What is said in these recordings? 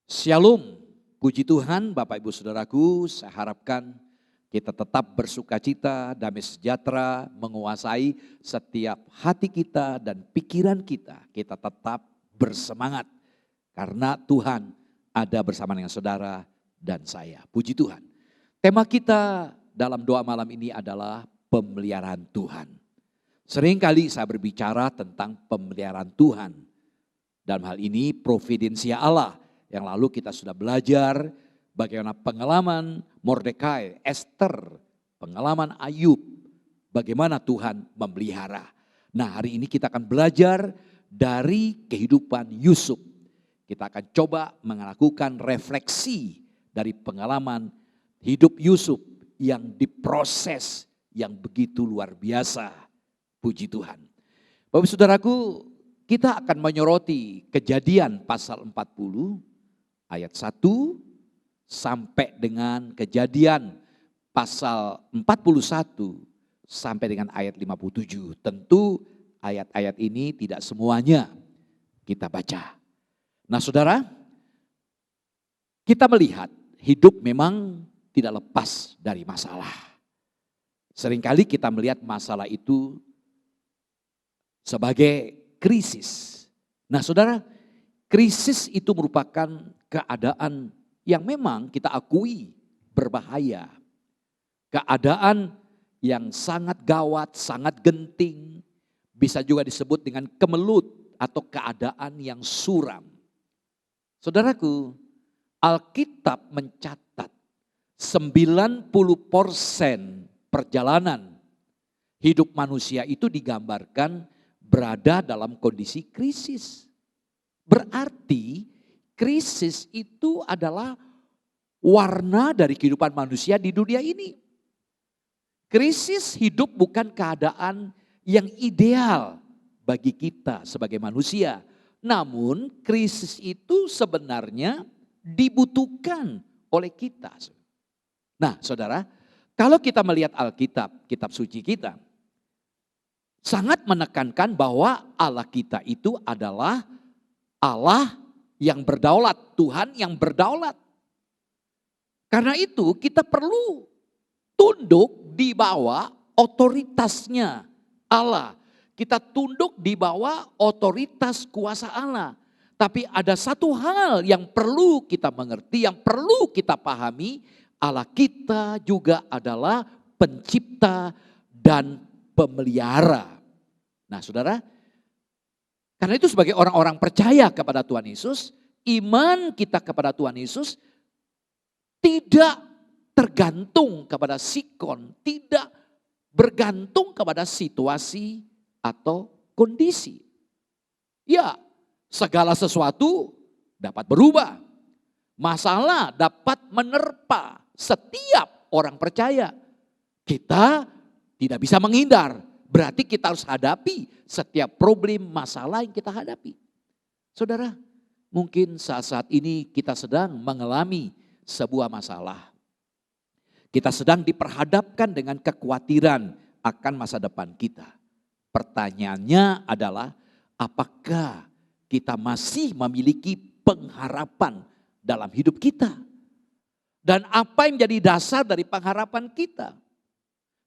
Shalom, puji Tuhan Bapak Ibu Saudaraku, saya harapkan kita tetap bersukacita, damai sejahtera, menguasai setiap hati kita dan pikiran kita. Kita tetap bersemangat karena Tuhan ada bersama dengan saudara dan saya. Puji Tuhan. Tema kita dalam doa malam ini adalah pemeliharaan Tuhan. Seringkali saya berbicara tentang pemeliharaan Tuhan. Dalam hal ini providensia Allah. Yang lalu kita sudah belajar bagaimana pengalaman Mordekai, Esther, pengalaman Ayub, bagaimana Tuhan memelihara. Nah, hari ini kita akan belajar dari kehidupan Yusuf. Kita akan coba melakukan refleksi dari pengalaman hidup Yusuf yang diproses yang begitu luar biasa. Puji Tuhan. Bapak saudaraku, kita akan menyoroti Kejadian pasal 40 ayat 1 sampai dengan Kejadian pasal 41 sampai dengan ayat 57. Tentu ayat-ayat ini tidak semuanya kita baca. Nah saudara, kita melihat hidup memang tidak lepas dari masalah. Seringkali kita melihat masalah itu sebagai krisis. Nah saudara, krisis itu merupakan keadaan yang memang kita akui berbahaya. Keadaan yang sangat gawat, sangat genting, bisa juga disebut dengan kemelut atau keadaan yang suram. Saudaraku, Alkitab mencatat 90% perjalanan hidup manusia itu digambarkan berada dalam kondisi krisis. Berarti krisis itu adalah warna dari kehidupan manusia di dunia ini. Krisis hidup bukan keadaan yang ideal bagi kita sebagai manusia. Namun krisis itu sebenarnya dibutuhkan oleh kita. Nah saudara, kalau kita melihat Alkitab, kitab suci kita, sangat menekankan bahwa Allah kita itu adalah Allah yang berdaulat, Tuhan yang berdaulat. Karena itu kita perlu tunduk di bawah otoritasnya Allah. Kita tunduk di bawah otoritas kuasa Allah. Tapi ada satu hal yang perlu kita mengerti, yang perlu kita pahami. Allah kita juga adalah pencipta dan pemelihara. Nah saudara, karena itu sebagai orang-orang percaya kepada Tuhan Yesus, iman kita kepada Tuhan Yesus tidak tergantung kepada sikon, tidak bergantung kepada situasi atau kondisi. Ya, segala sesuatu dapat berubah. Masalah dapat menerpa setiap orang percaya. Kita tidak bisa menghindar. Berarti kita harus hadapi setiap problem, masalah yang kita hadapi. Saudara, mungkin saat-saat ini kita sedang mengalami sebuah masalah. Kita sedang diperhadapkan dengan kekhawatiran akan masa depan kita. Pertanyaannya adalah, apakah kita masih memiliki pengharapan dalam hidup kita? Dan apa yang menjadi dasar dari pengharapan kita?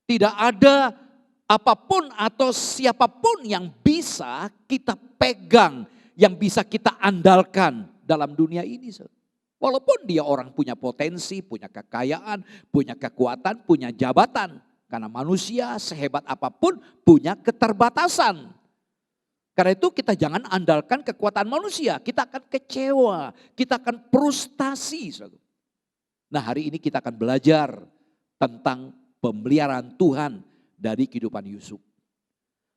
Tidak ada apapun atau siapapun yang bisa kita pegang, yang bisa kita andalkan dalam dunia ini. Walaupun dia orang punya potensi, punya kekayaan, punya kekuatan, punya jabatan. Karena manusia sehebat apapun punya keterbatasan. Karena itu kita jangan andalkan kekuatan manusia, kita akan kecewa, kita akan frustasi. Nah hari ini kita akan belajar tentang pemeliharaan Tuhan dari kehidupan Yusuf.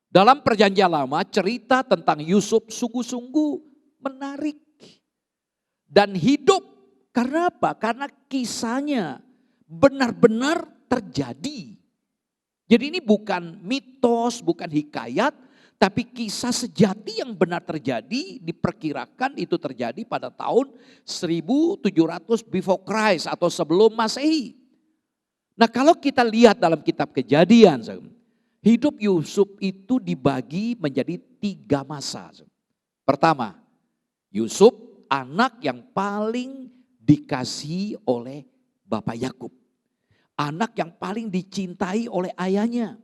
Dalam perjanjian lama cerita tentang Yusuf sungguh-sungguh menarik. Dan hidup, karena apa? Karena kisahnya benar-benar terjadi. Jadi ini bukan mitos, bukan hikayat, tapi kisah sejati yang benar terjadi, diperkirakan itu terjadi pada tahun 1700 before Christ atau sebelum Masehi. Nah kalau kita lihat dalam kitab Kejadian, hidup Yusuf itu dibagi menjadi 3 masa. Pertama, Yusuf anak yang paling dikasihi oleh Bapak Yakub. Anak yang paling dicintai oleh ayahnya.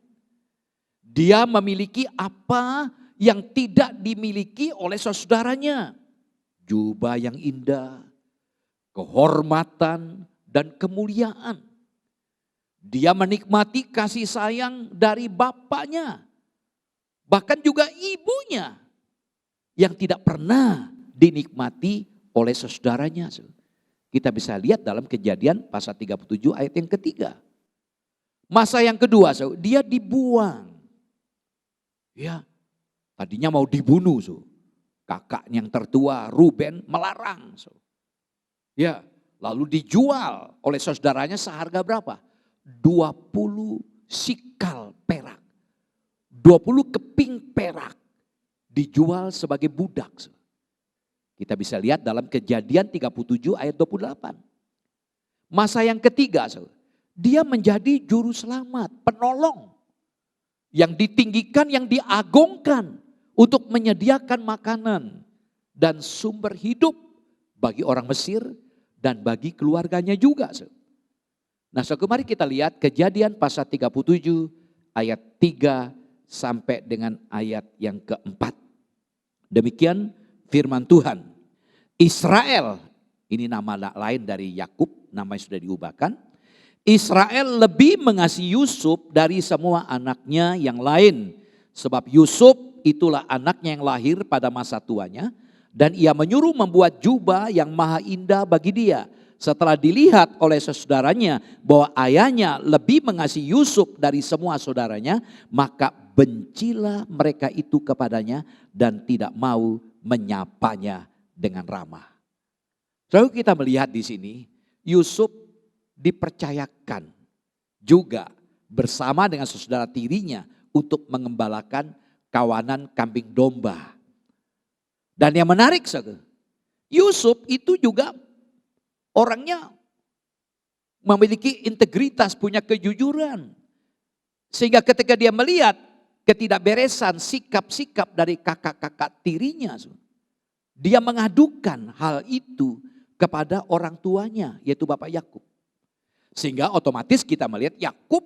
Dia memiliki apa yang tidak dimiliki oleh saudaranya. Jubah yang indah, kehormatan dan kemuliaan. Dia menikmati kasih sayang dari bapaknya. Bahkan juga ibunya yang tidak pernah dinikmati oleh saudaranya. Kita bisa lihat dalam Kejadian pasal 37 ayat yang ketiga. Masa yang kedua, dia dibuang. Ya, tadinya mau dibunuh. Kakaknya yang tertua Ruben melarang. Ya, lalu dijual oleh saudaranya seharga berapa? 20 sikal perak. 20 keping perak dijual sebagai budak. Kita bisa lihat dalam Kejadian 37 ayat 28. Masa yang ketiga, dia menjadi juru selamat, penolong. Yang ditinggikan, yang diagungkan untuk menyediakan makanan dan sumber hidup bagi orang Mesir dan bagi keluarganya juga. Nah, mari kita lihat Kejadian pasal 37 ayat 3 sampai dengan ayat yang keempat. Demikian firman Tuhan. Israel, ini nama lain dari Yakub, namanya sudah diubahkan. Israel lebih mengasihi Yusuf dari semua anaknya yang lain. Sebab Yusuf itulah anaknya yang lahir pada masa tuanya. Dan ia menyuruh membuat jubah yang maha indah bagi dia. Setelah dilihat oleh saudaranya bahwa ayahnya lebih mengasihi Yusuf dari semua saudaranya, maka bencilah mereka itu kepadanya dan tidak mau menyapanya dengan ramah. Lalu kita melihat di sini Yusuf dipercayakan juga bersama dengan saudara tirinya untuk mengembalakan kawanan kambing domba. Dan yang menarik, Yusuf itu juga orangnya memiliki integritas, punya kejujuran. Sehingga ketika dia melihat ketidakberesan sikap-sikap dari kakak-kakak tirinya, dia mengadukan hal itu kepada orang tuanya, yaitu Bapak Yakub. Sehingga otomatis kita melihat Yakub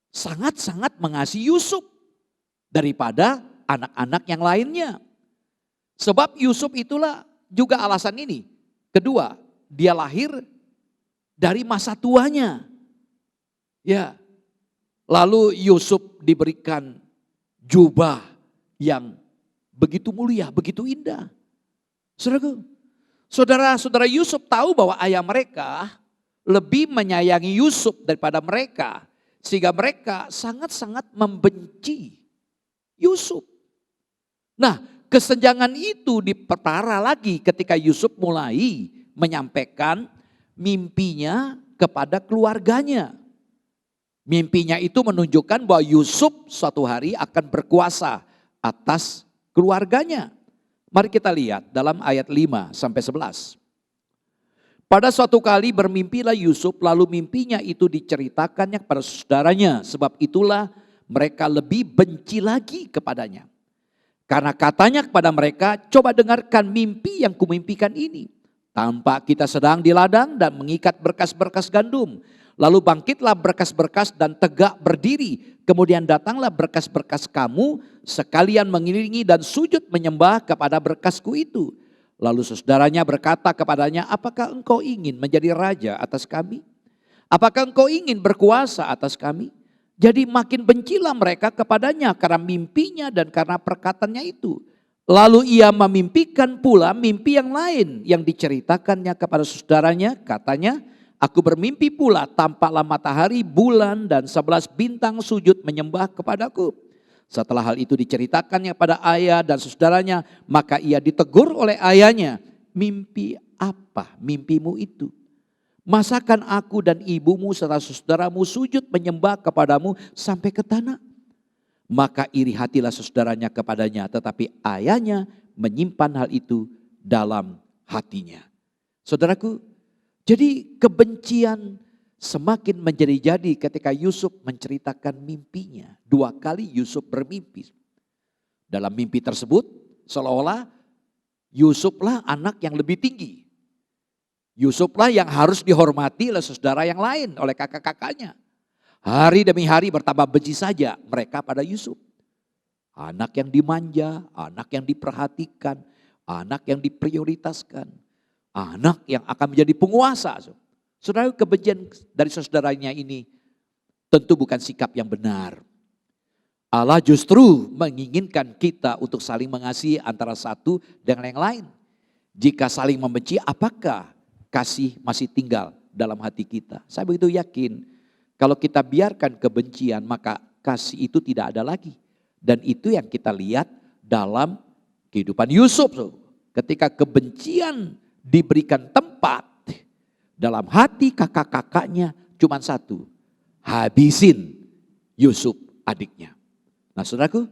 sangat-sangat mengasihi Yusuf daripada anak-anak yang lainnya. Sebab Yusuf itulah juga alasan ini. Kedua, dia lahir dari masa tuanya. Ya. Lalu Yusuf diberikan jubah yang begitu mulia, begitu indah. Saudara-saudara Yusuf tahu bahwa ayah mereka lebih menyayangi Yusuf daripada mereka. Sehingga mereka sangat-sangat membenci Yusuf. Nah, kesenjangan itu diperparah lagi ketika Yusuf mulai menyampaikan mimpinya kepada keluarganya. Mimpinya itu menunjukkan bahwa Yusuf suatu hari akan berkuasa atas keluarganya. Mari kita lihat dalam ayat 5 sampai 11. Pada suatu kali bermimpilah Yusuf, lalu mimpinya itu diceritakannya kepada saudaranya. Sebab itulah mereka lebih benci lagi kepadanya. Karena katanya kepada mereka, coba dengarkan mimpi yang kumimpikan ini. Tampak kita sedang di ladang dan mengikat berkas-berkas gandum. Lalu bangkitlah berkas-berkas dan tegak berdiri. Kemudian datanglah berkas-berkas kamu sekalian mengiringi dan sujud menyembah kepada berkasku itu. Lalu saudaranya berkata kepadanya, apakah engkau ingin menjadi raja atas kami? Apakah engkau ingin berkuasa atas kami? Jadi makin bencilah mereka kepadanya karena mimpinya dan karena perkataannya itu. Lalu ia memimpikan pula mimpi yang lain yang diceritakannya kepada saudaranya. Katanya, aku bermimpi pula tampaklah matahari, bulan dan 11 bintang sujud menyembah kepadaku. Setelah hal itu diceritakannya pada ayah dan saudaranya, maka ia ditegur oleh ayahnya. Mimpi apa mimpimu itu? Masakan aku dan ibumu serta saudaramu sujud menyembah kepadamu sampai ke tanah? Maka iri hatilah saudaranya kepadanya, tetapi ayahnya menyimpan hal itu dalam hatinya. Saudaraku, jadi kebencian semakin menjadi-jadi ketika Yusuf menceritakan mimpinya. 2 kali Yusuf bermimpi. Dalam mimpi tersebut seolah-olah Yusuflah anak yang lebih tinggi. Yusuflah yang harus dihormati oleh saudara yang lain, oleh kakak-kakaknya. Hari demi hari bertambah benci saja mereka pada Yusuf. Anak yang dimanja, anak yang diperhatikan, anak yang diprioritaskan, anak yang akan menjadi penguasa. Saudara, kebencian dari saudaranya ini tentu bukan sikap yang benar. Allah justru menginginkan kita untuk saling mengasihi antara satu dengan yang lain. Jika saling membenci, apakah kasih masih tinggal dalam hati kita? Saya begitu yakin, kalau kita biarkan kebencian, maka kasih itu tidak ada lagi. Dan itu yang kita lihat dalam kehidupan Yusuf. Ketika kebencian diberikan tempat dalam hati kakak-kakaknya, cuma satu, habisin Yusuf adiknya. Nah saudaraku,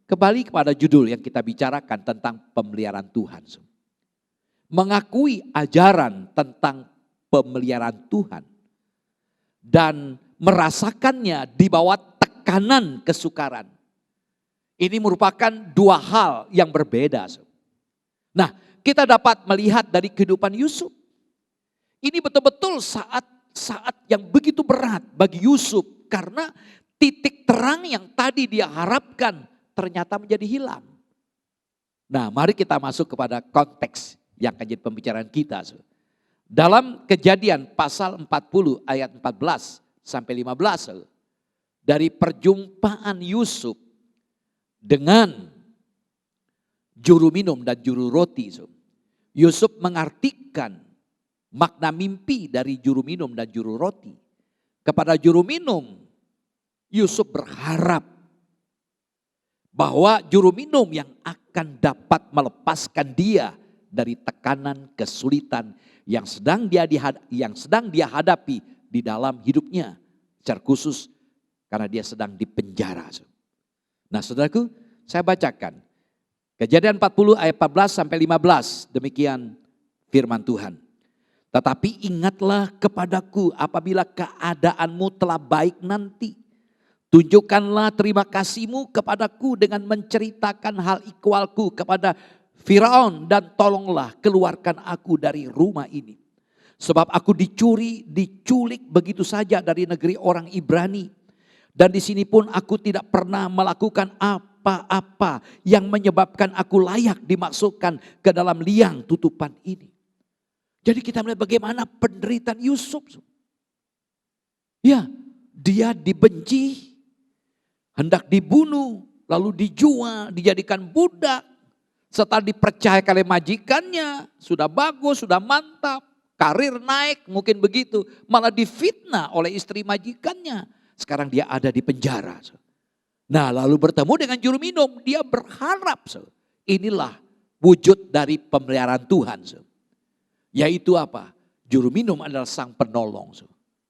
kembali kepada judul yang kita bicarakan tentang pemeliharaan Tuhan. Mengakui ajaran tentang pemeliharaan Tuhan dan merasakannya di bawah tekanan kesukaran. Ini merupakan dua hal yang berbeda. Nah, kita dapat melihat dari kehidupan Yusuf. Ini betul-betul saat yang begitu berat bagi Yusuf karena titik terang yang tadi dia harapkan ternyata menjadi hilang. Nah, mari kita masuk kepada konteks yang akan jadi pembicaraan kita. Dalam Kejadian pasal 40 ayat 14 sampai 15 dari perjumpaan Yusuf dengan juru minum dan juru roti. Yusuf mengartikan makna mimpi dari juru minum dan juru roti. Kepada juru minum, Yusuf berharap bahwa juru minum yang akan dapat melepaskan dia dari tekanan kesulitan yang sedang dia hadapi di dalam hidupnya. Secara khusus karena dia sedang dipenjara. Nah saudaraku, saya bacakan Kejadian 40 ayat 14 sampai 15. Demikian firman Tuhan. Tetapi ingatlah kepadaku apabila keadaanmu telah baik nanti. Tunjukkanlah terima kasihmu kepadaku dengan menceritakan hal ikhwalku kepada Firaun, dan tolonglah keluarkan aku dari rumah ini. Sebab aku diculik begitu saja dari negeri orang Ibrani. Dan di sini pun aku tidak pernah melakukan apa-apa yang menyebabkan aku layak dimasukkan ke dalam liang tutupan ini. Jadi kita melihat bagaimana penderitaan Yusuf. Ya, dia dibenci, hendak dibunuh, lalu dijual, dijadikan budak. Setelah dipercayakan oleh majikannya, sudah bagus, sudah mantap, karir naik, mungkin begitu. Malah difitnah oleh istri majikannya. Sekarang dia ada di penjara. Nah lalu bertemu dengan juru minum, dia berharap. Inilah wujud dari pemeliharaan Tuhan. Yaitu apa? Juru minum adalah sang penolong.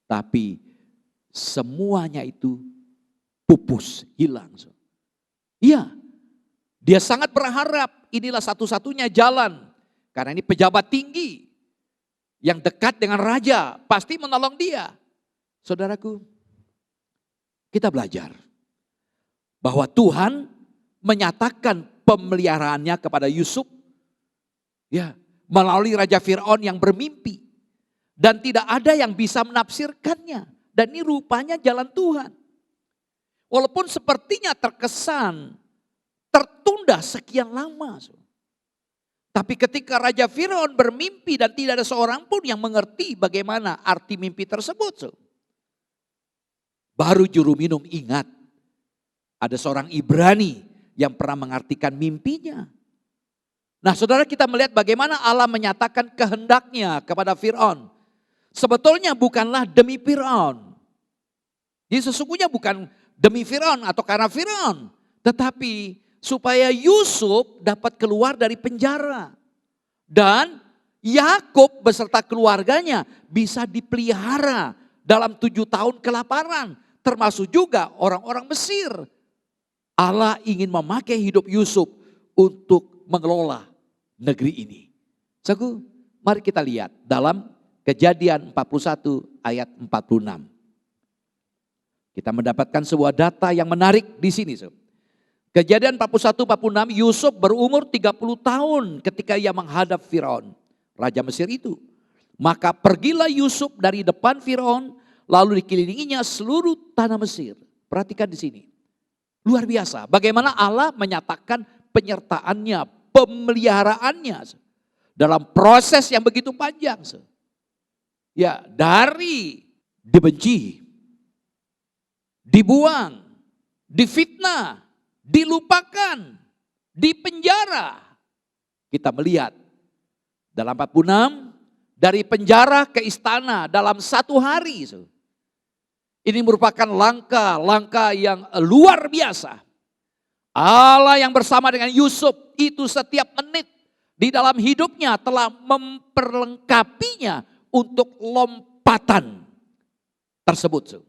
Tapi semuanya itu pupus, hilang. Iya, dia sangat berharap inilah satu-satunya jalan. Karena ini pejabat tinggi yang dekat dengan raja, pasti menolong dia. Saudaraku, kita belajar bahwa Tuhan menyatakan pemeliharaannya kepada Yusuf ya, melalui Raja Firaun yang bermimpi. Dan tidak ada yang bisa menafsirkannya. Dan ini rupanya jalan Tuhan. Walaupun sepertinya terkesan tertunda sekian lama. Tapi ketika Raja Firaun bermimpi dan tidak ada seorang pun yang mengerti bagaimana arti mimpi tersebut. Baru juru minum ingat ada seorang Ibrani yang pernah mengartikan mimpinya. Nah saudara, kita melihat bagaimana Allah menyatakan kehendaknya kepada Firaun. Sebetulnya bukanlah demi Firaun. Jadi sesungguhnya bukan demi Firaun atau karena Firaun. Tetapi supaya Yusuf dapat keluar dari penjara. Dan Yakub beserta keluarganya bisa dipelihara dalam 7 tahun kelaparan. Termasuk juga orang-orang Mesir. Allah ingin memakai hidup Yusuf untuk mengelola negeri ini. Saudaraku, mari kita lihat dalam Kejadian 41 ayat 46. Kita mendapatkan sebuah data yang menarik di sini. Kejadian 41-46, Yusuf berumur 30 tahun ketika ia menghadap Firaun, raja Mesir itu. Maka pergilah Yusuf dari depan Firaun, lalu dikelilinginya seluruh tanah Mesir. Perhatikan di sini. Luar biasa, bagaimana Allah menyatakan penyertaannya, pemeliharaannya dalam proses yang begitu panjang. Ya, dari dibenci, dibuang, difitnah, dilupakan, dipenjara. Kita melihat dalam 46, dari penjara ke istana dalam 1 hari. Ini merupakan langkah-langkah yang luar biasa. Allah yang bersama dengan Yusuf itu setiap menit di dalam hidupnya telah memperlengkapinya untuk lompatan tersebut.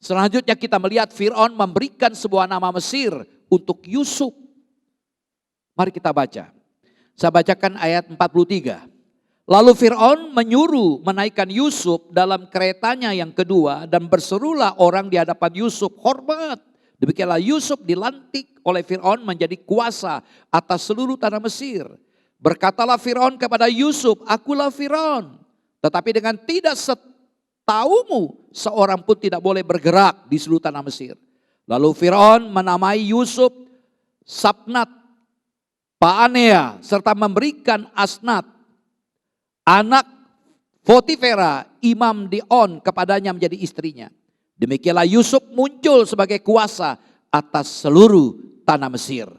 Selanjutnya kita melihat Firaun memberikan sebuah nama Mesir untuk Yusuf. Mari kita baca. Saya bacakan ayat 43. Lalu Firaun menyuruh menaikkan Yusuf dalam keretanya yang kedua dan berserulah orang di hadapan Yusuf, hormat. Demikianlah Yusuf dilantik oleh Firaun menjadi kuasa atas seluruh tanah Mesir. Berkatalah Firaun kepada Yusuf, akulah Firaun. Tetapi dengan tidak setaumu seorang pun tidak boleh bergerak di seluruh tanah Mesir. Lalu Firaun menamai Yusuf Sapnat Paanea serta memberikan Asnat anak Potifera imam di On kepadanya menjadi istrinya. Demikianlah Yusuf muncul sebagai kuasa atas seluruh tanah Mesir.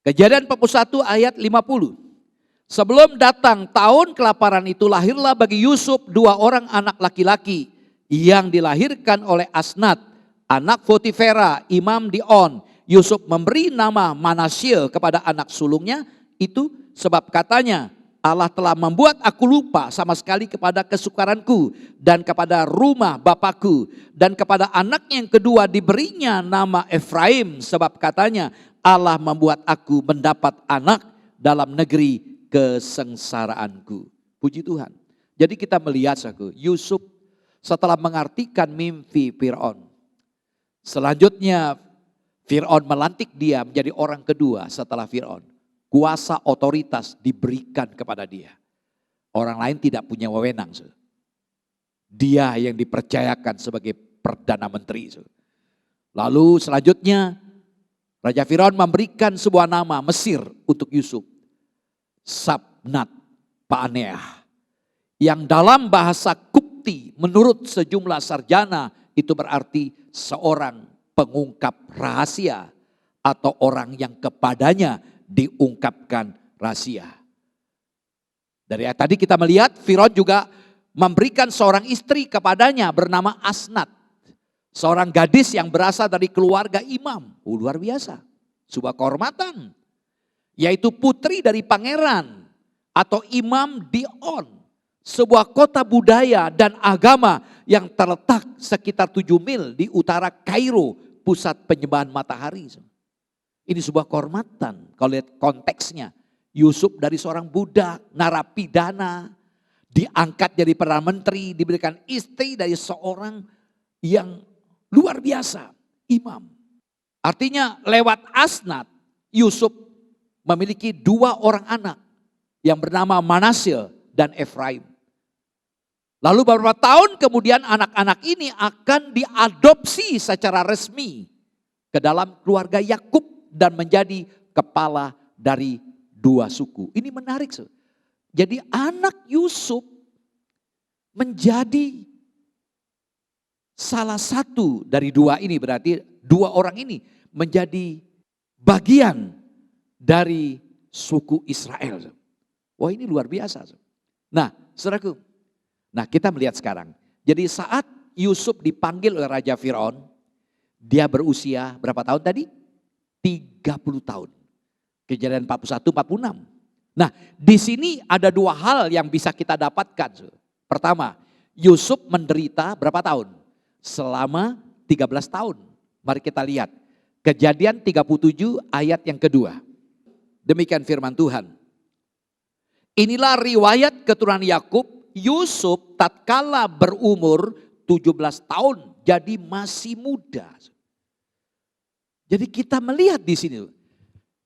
Kejadian 41 ayat 50. Sebelum datang tahun kelaparan itu lahirlah bagi Yusuf 2 orang anak laki-laki yang dilahirkan oleh Asnat, anak Potifera, imam di On. Yusuf memberi nama Manasye kepada anak sulungnya itu sebab katanya, Allah telah membuat aku lupa sama sekali kepada kesukaranku dan kepada rumah bapakku. Dan kepada anaknya yang kedua diberinya nama Efraim sebab katanya Allah membuat aku mendapat anak dalam negeri kesengsaraanku. Puji Tuhan. Jadi kita melihat Yusuf setelah mengartikan mimpi Firaun. Selanjutnya Firaun melantik dia menjadi orang kedua setelah Firaun. Kuasa otoritas diberikan kepada dia. Orang lain tidak punya wewenang. Dia yang dipercayakan sebagai Perdana Menteri. Lalu selanjutnya Raja Firaun memberikan sebuah nama Mesir untuk Yusuf. Sapnat Paanea. Yang dalam bahasa Kupti menurut sejumlah sarjana itu berarti seorang pengungkap rahasia. Atau orang yang kepadanya diungkapkan rahasia. Dari ayat tadi kita melihat Firaun juga memberikan seorang istri kepadanya bernama Asnat. Seorang gadis yang berasal dari keluarga imam. Luar biasa. Sebuah kehormatan. Yaitu putri dari pangeran atau imam di On. Sebuah kota budaya dan agama yang terletak sekitar 7 mil di utara Kairo, pusat penyembahan matahari. Ini sebuah kehormatan. Kalau lihat konteksnya. Yusuf dari seorang budak, narapidana. Diangkat jadi Perdana Menteri. Diberikan istri dari seorang yang luar biasa. Imam. Artinya lewat Asnat. Yusuf memiliki 2 orang anak. Yang bernama Manasye dan Efraim. Lalu beberapa tahun kemudian anak-anak ini akan diadopsi secara resmi. Ke dalam keluarga Yakub. Dan menjadi kepala dari 2 suku. Ini menarik. Jadi anak Yusuf menjadi salah satu dari 2 ini. Berarti 2 orang ini menjadi bagian dari suku Israel. Wah, ini luar biasa. Nah saudaraku. Nah kita melihat sekarang. Jadi saat Yusuf dipanggil oleh Raja Firaun. Dia berusia berapa tahun tadi? 30 tahun. Kejadian 41-46. Nah, di sini ada 2 hal yang bisa kita dapatkan. Pertama, Yusuf menderita berapa tahun? Selama 13 tahun. Mari kita lihat. Kejadian 37 ayat yang kedua. Demikian firman Tuhan. Inilah riwayat keturunan Yakub. Yusuf tatkala berumur 17 tahun. Jadi masih muda. Jadi kita melihat di sini,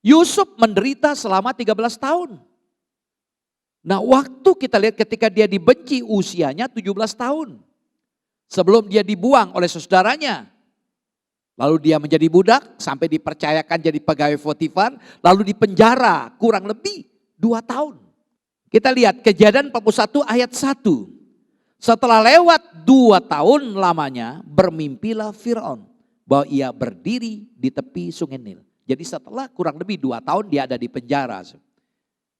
Yusuf menderita selama 13 tahun. Nah, waktu kita lihat ketika dia dibenci usianya 17 tahun. Sebelum dia dibuang oleh saudaranya. Lalu dia menjadi budak sampai dipercayakan jadi pegawai Potifar. Lalu dipenjara kurang lebih 2 tahun. Kita lihat Kejadian 41 ayat 1. Setelah lewat 2 tahun lamanya bermimpilah Firaun bahwa ia berdiri di tepi sungai Nil. Jadi setelah kurang lebih 2 tahun dia ada di penjara.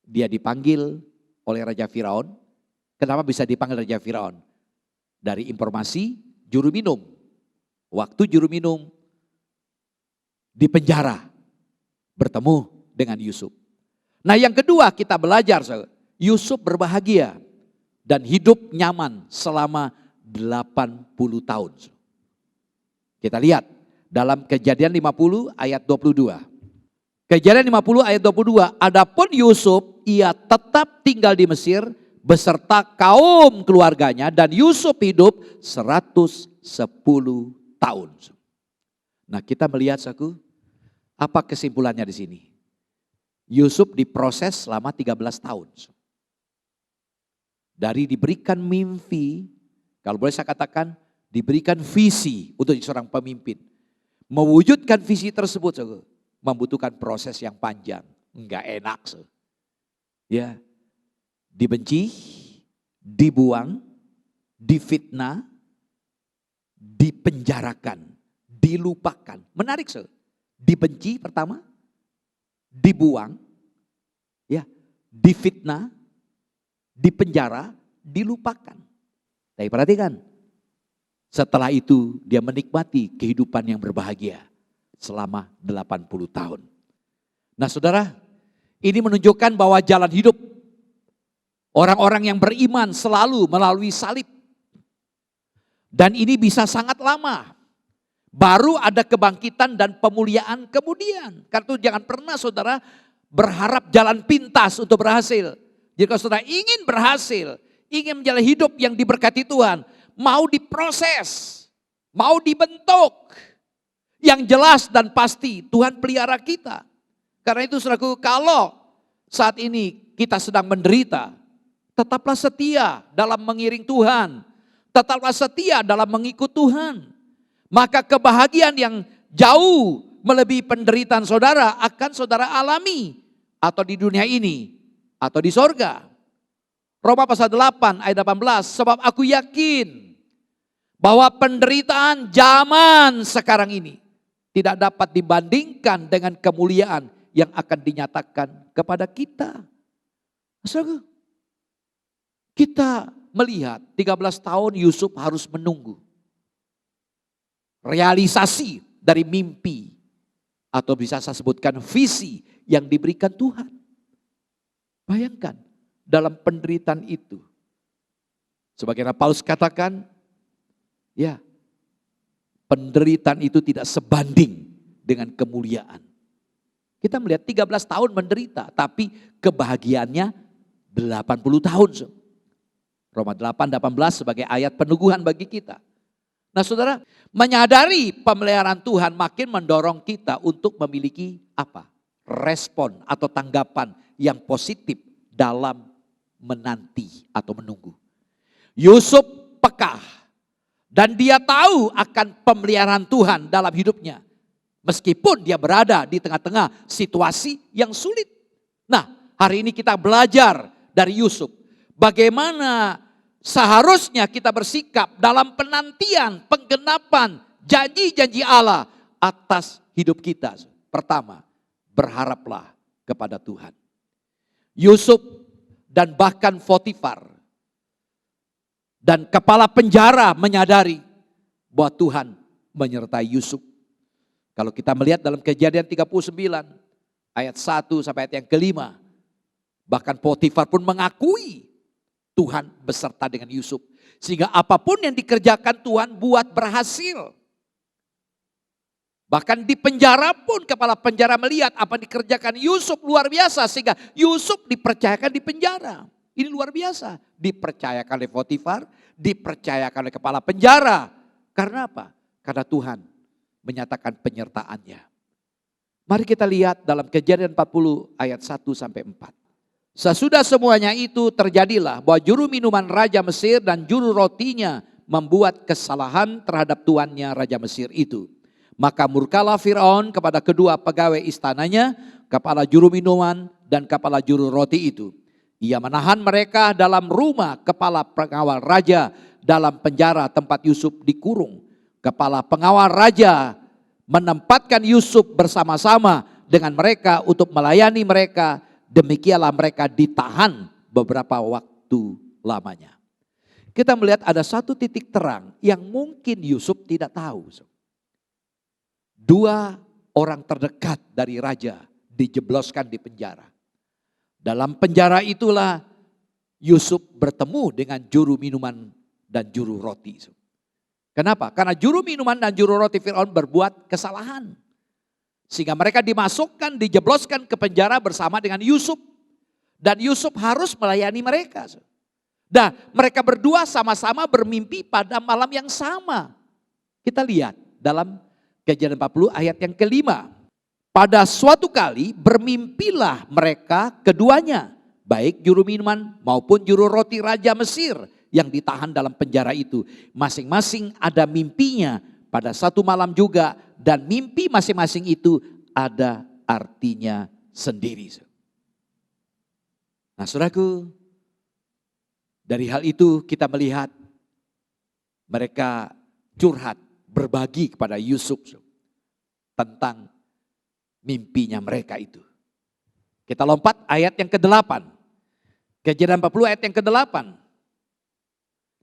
Dia dipanggil oleh Raja Firaun. Kenapa bisa dipanggil Raja Firaun? Dari informasi juru minum. Waktu juru minum di penjara bertemu dengan Yusuf. Nah, yang kedua kita belajar, Yusuf berbahagia dan hidup nyaman selama 80 tahun. Kita lihat dalam Kejadian 50 ayat 22. Kejadian 50 ayat 22, adapun Yusuf ia tetap tinggal di Mesir beserta kaum keluarganya dan Yusuf hidup 110 tahun. Nah, kita melihat saku, apa kesimpulannya di sini? Yusuf diproses selama 13 tahun. Dari diberikan mimpi, kalau boleh saya katakan, diberikan visi untuk seorang pemimpin. Mewujudkan visi tersebut membutuhkan proses yang panjang, enggak enak. Ya, dibenci, dibuang, difitnah, dipenjarakan, dilupakan. Menarik, dibenci pertama, dibuang, ya, difitnah, dipenjara, dilupakan. Tapi perhatikan, setelah itu dia menikmati kehidupan yang berbahagia selama 80 tahun. Nah, saudara, ini menunjukkan bahwa jalan hidup orang-orang yang beriman selalu melalui salib. Dan ini bisa sangat lama. Baru ada kebangkitan dan pemuliaan kemudian. Karena itu jangan pernah saudara berharap jalan pintas untuk berhasil. Jika saudara ingin berhasil, ingin menjalani hidup yang diberkati Tuhan, mau diproses, mau dibentuk. Yang jelas dan pasti Tuhan pelihara kita. Karena itu saudaraku, kalau saat ini kita sedang menderita, tetaplah setia dalam mengiring Tuhan. Tetaplah setia dalam mengikut Tuhan. Maka kebahagiaan yang jauh melebihi penderitaan saudara akan saudara alami. Atau di dunia ini, atau di sorga. Roma pasal 8 ayat 18, sebab aku yakin bahwa penderitaan zaman sekarang ini tidak dapat dibandingkan dengan kemuliaan yang akan dinyatakan kepada kita. Saudara, kita melihat 13 tahun Yusuf harus menunggu realisasi dari mimpi atau bisa saya sebutkan visi yang diberikan Tuhan. Bayangkan dalam penderitaan itu, sebagaimana Paulus katakan, ya, penderitaan itu tidak sebanding dengan kemuliaan. Kita melihat 13 tahun menderita, tapi kebahagiaannya 80 tahun. Roma 8:18 sebagai ayat peneguhan bagi kita. Nah saudara, menyadari pemeliharaan Tuhan makin mendorong kita untuk memiliki apa? Respon atau tanggapan yang positif dalam menanti atau menunggu. Yusuf peka dan dia tahu akan pemeliharaan Tuhan dalam hidupnya. Meskipun dia berada di tengah-tengah situasi yang sulit. Nah, hari ini kita belajar dari Yusuf. Bagaimana seharusnya kita bersikap dalam penantian, penggenapan janji-janji Allah atas hidup kita. Pertama, berharaplah kepada Tuhan. Yusuf dan bahkan Potifar dan kepala penjara menyadari bahwa Tuhan menyertai Yusuf. Kalau kita melihat dalam Kejadian 39 ayat 1 sampai ayat yang kelima, bahkan Potifar pun mengakui Tuhan beserta dengan Yusuf. Sehingga apapun yang dikerjakan Tuhan buat berhasil. Bahkan di penjara pun kepala penjara melihat apa yang dikerjakan Yusuf luar biasa. Sehingga Yusuf dipercayakan di penjara. Ini luar biasa. Dipercayakan oleh Potifar, dipercayakan oleh kepala penjara. Karena apa? Karena Tuhan menyatakan penyertaannya. Mari kita lihat dalam Kejadian 40 ayat 1 sampai 4. Sesudah semuanya itu terjadilah bahwa juru minuman Raja Mesir dan juru rotinya membuat kesalahan terhadap tuannya Raja Mesir itu. Maka murkalah Firaun kepada kedua pegawai istananya, kepala juru minuman dan kepala juru roti itu. Ia menahan mereka dalam rumah kepala pengawal raja dalam penjara tempat Yusuf dikurung. Kepala pengawal raja menempatkan Yusuf bersama-sama dengan mereka untuk melayani mereka. Demikianlah mereka ditahan beberapa waktu lamanya. Kita melihat ada satu titik terang yang mungkin Yusuf tidak tahu. Dua orang terdekat dari raja dijebloskan di penjara. Dalam penjara itulah Yusuf bertemu dengan juru minuman dan juru roti. Kenapa? Karena juru minuman dan juru roti Firaun berbuat kesalahan. Sehingga mereka dimasukkan, dijebloskan ke penjara bersama dengan Yusuf. Dan Yusuf harus melayani mereka. Dan mereka berdua sama-sama bermimpi pada malam yang sama. Kita lihat dalam Kejadian 40 ayat yang kelima. Pada suatu kali bermimpilah mereka keduanya. Baik juru minuman maupun juru roti Raja Mesir yang ditahan dalam penjara itu. Masing-masing ada mimpinya pada satu malam juga. Dan mimpi masing-masing itu ada artinya sendiri. Nah saudaraku, dari hal itu kita melihat mereka curhat, berbagi kepada Yusuf tentang mimpinya mereka itu. Kita lompat ayat yang ke-8. Kejadian 40 ayat yang ke-8.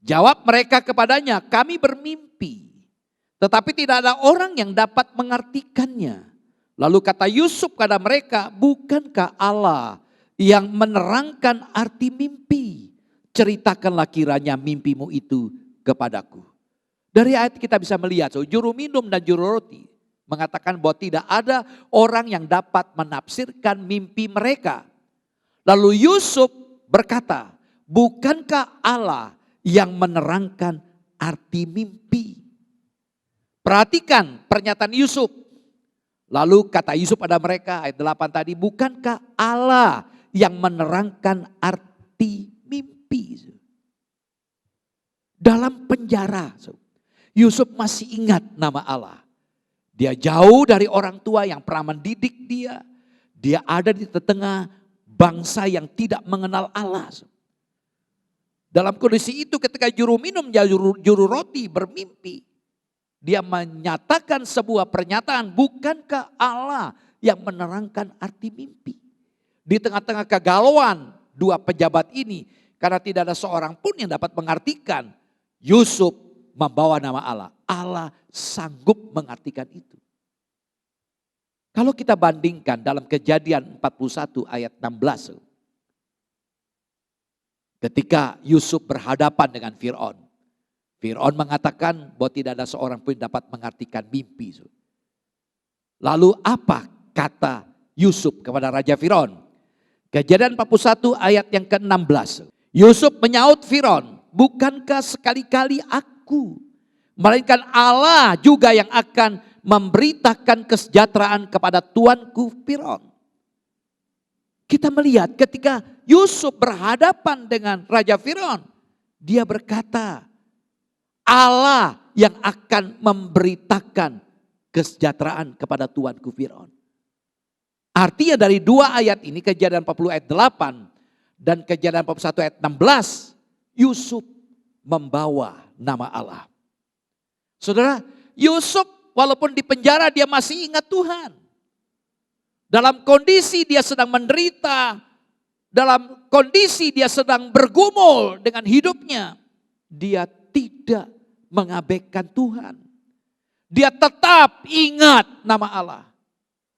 Jawab mereka kepadanya, kami bermimpi. Tetapi tidak ada orang yang dapat mengartikannya. Lalu kata Yusuf kepada mereka, bukankah Allah yang menerangkan arti mimpi? Ceritakanlah kiranya mimpimu itu kepadaku. Dari ayat kita bisa melihat, juru minum dan juru roti mengatakan bahwa tidak ada orang yang dapat menafsirkan mimpi mereka. Lalu Yusuf berkata, bukankah Allah yang menerangkan arti mimpi? Perhatikan pernyataan Yusuf. Lalu kata Yusuf pada mereka ayat 8 tadi, bukankah Allah yang menerangkan arti mimpi? Dalam penjara, Yusuf masih ingat nama Allah. Dia jauh dari orang tua yang pernah mendidik dia. Dia ada di tengah bangsa yang tidak mengenal Allah. Dalam kondisi itu ketika juru minum, juru roti bermimpi. Dia menyatakan sebuah pernyataan, bukankah Allah yang menerangkan arti mimpi? Di tengah-tengah kegalauan dua pejabat ini, karena tidak ada seorang pun yang dapat mengartikan, Yusuf membawa nama Allah. Allah sanggup mengartikan itu. Kalau kita bandingkan dalam Kejadian 41 ayat 16. Ketika Yusuf berhadapan dengan Firaun. Firaun mengatakan bahwa tidak ada seorang pun dapat mengartikan mimpi. Lalu apa kata Yusuf kepada Raja Firaun? Kejadian 41 ayat yang ke-16. Yusuf menyaut Firaun, bukankah sekali-kali aku, melainkan Allah juga yang akan memberitakan kesejahteraan kepada tuanku Firaun. Kita melihat ketika Yusuf berhadapan dengan Raja Firaun, dia berkata, Allah yang akan memberitakan kesejahteraan kepada tuanku Firaun. Artinya dari dua ayat ini, Kejadian 40 ayat 8 dan Kejadian 41 ayat 16, Yusuf membawa nama Allah. Saudara, Yusuf walaupun di penjara dia masih ingat Tuhan. Dalam kondisi dia sedang menderita, dalam kondisi dia sedang bergumul dengan hidupnya, dia tidak mengabaikan Tuhan. Dia tetap ingat nama Allah.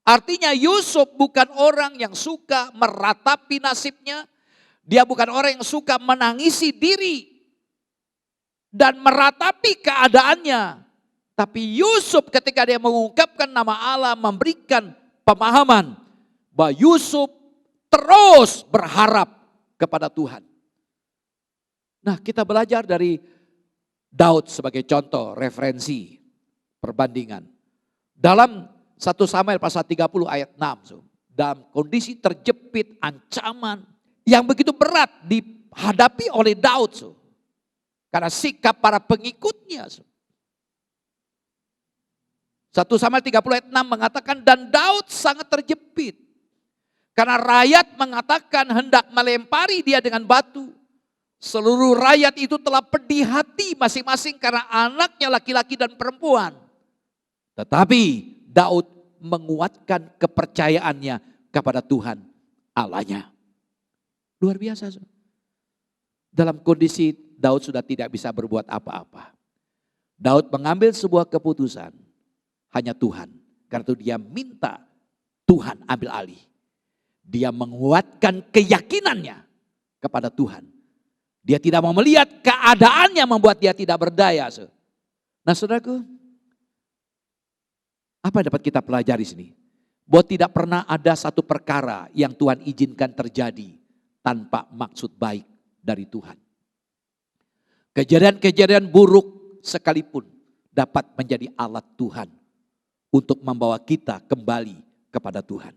Artinya Yusuf bukan orang yang suka meratapi nasibnya. Dia bukan orang yang suka menangisi diri dan meratapi keadaannya. Tapi Yusuf ketika dia mengungkapkan nama Allah, memberikan pemahaman bahwa Yusuf terus berharap kepada Tuhan. Nah, kita belajar dari Daud sebagai contoh referensi perbandingan. Dalam 1 Samuel pasal 30 ayat 6. Dalam kondisi terjepit, ancaman yang begitu berat dihadapi oleh Daud. Karena sikap para pengikutnya. 1 Samuel 30 ayat 6 mengatakan, dan Daud sangat terjepit. Karena rakyat mengatakan hendak melempari dia dengan batu. Seluruh rakyat itu telah pedih hati masing-masing karena anaknya laki-laki dan perempuan. Tetapi Daud menguatkan kepercayaannya kepada Tuhan Allahnya. Luar biasa. Dalam kondisi Daud sudah tidak bisa berbuat apa-apa. Daud mengambil sebuah keputusan. Hanya Tuhan. Karena itu dia minta Tuhan ambil alih. Dia menguatkan keyakinannya kepada Tuhan. Dia tidak mau melihat keadaannya membuat dia tidak berdaya. Nah saudaraku, apa yang dapat kita pelajari sini? Bahwa tidak pernah ada satu perkara yang Tuhan izinkan terjadi tanpa maksud baik dari Tuhan. Kejadian-kejadian buruk sekalipun dapat menjadi alat Tuhan untuk membawa kita kembali kepada Tuhan.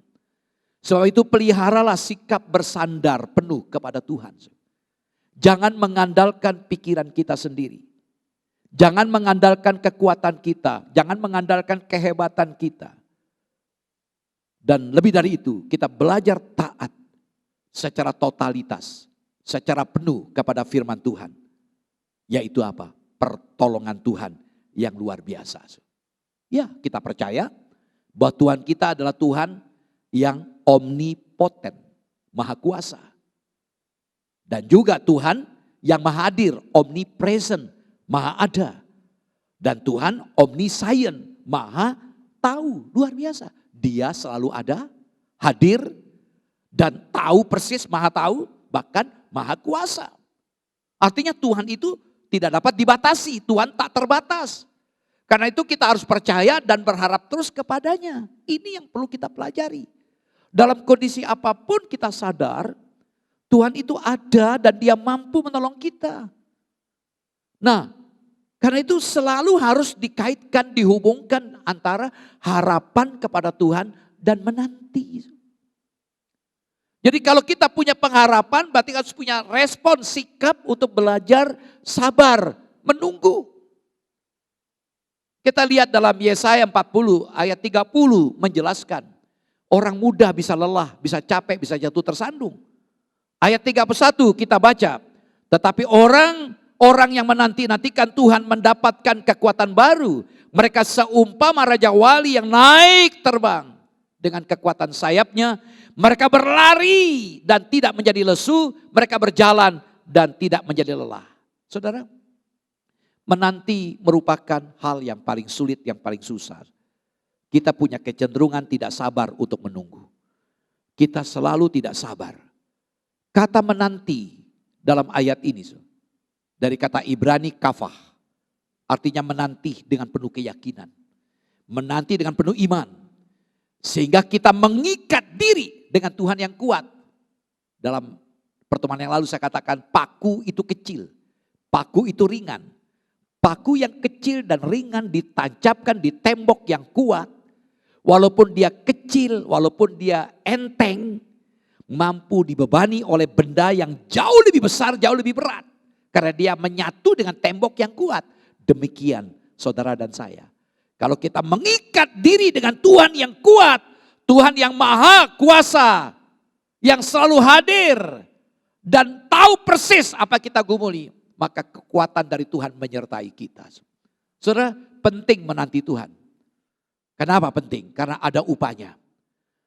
Sebab itu peliharalah sikap bersandar penuh kepada Tuhan. Jangan mengandalkan pikiran kita sendiri. Jangan mengandalkan kekuatan kita. Jangan mengandalkan kehebatan kita. Dan lebih dari itu, kita belajar taat secara totalitas, secara penuh kepada firman Tuhan. Yaitu apa? Pertolongan Tuhan yang luar biasa. Ya, kita percaya bahwa Tuhan kita adalah Tuhan yang omnipoten, maha kuasa. Dan juga Tuhan yang maha hadir, omnipresent, maha ada. Dan Tuhan omniscient, maha tahu, luar biasa. Dia selalu ada, hadir, dan tahu persis, maha tahu, bahkan maha kuasa. Artinya Tuhan itu tidak dapat dibatasi, Tuhan tak terbatas. Karena itu kita harus percaya dan berharap terus kepadanya. Ini yang perlu kita pelajari. Dalam kondisi apapun kita sadar, Tuhan itu ada dan dia mampu menolong kita. Nah, karena itu selalu harus dikaitkan, dihubungkan antara harapan kepada Tuhan dan menanti. Jadi kalau kita punya pengharapan, berarti harus punya respon, sikap untuk belajar sabar, menunggu. Kita lihat dalam Yesaya 40 ayat 30 menjelaskan. Orang muda bisa lelah, bisa capek, bisa jatuh tersandung. Ayat 31 kita baca. Tetapi orang yang menanti-nantikan Tuhan mendapatkan kekuatan baru. Mereka seumpama Raja Wali yang naik terbang. Dengan kekuatan sayapnya. Mereka berlari dan tidak menjadi lesu. Mereka berjalan dan tidak menjadi lelah. Saudara, menanti merupakan hal yang paling sulit, yang paling susah. Kita punya kecenderungan tidak sabar untuk menunggu. Kita selalu tidak sabar. Kata menanti dalam ayat ini dari kata Ibrani kafah, artinya menanti dengan penuh keyakinan, menanti dengan penuh iman, sehingga kita mengikat diri dengan Tuhan yang kuat. Dalam pertemuan yang lalu saya katakan paku itu kecil, paku itu ringan, paku yang kecil dan ringan ditancapkan di tembok yang kuat, walaupun dia kecil, walaupun dia enteng, mampu dibebani oleh benda yang jauh lebih besar, jauh lebih berat. Karena dia menyatu dengan tembok yang kuat. Demikian saudara dan saya. Kalau kita mengikat diri dengan Tuhan yang kuat, Tuhan yang maha kuasa, yang selalu hadir, dan tahu persis apa kita gumuli, maka kekuatan dari Tuhan menyertai kita. Saudara, penting menanti Tuhan. Kenapa penting? Karena ada upahnya.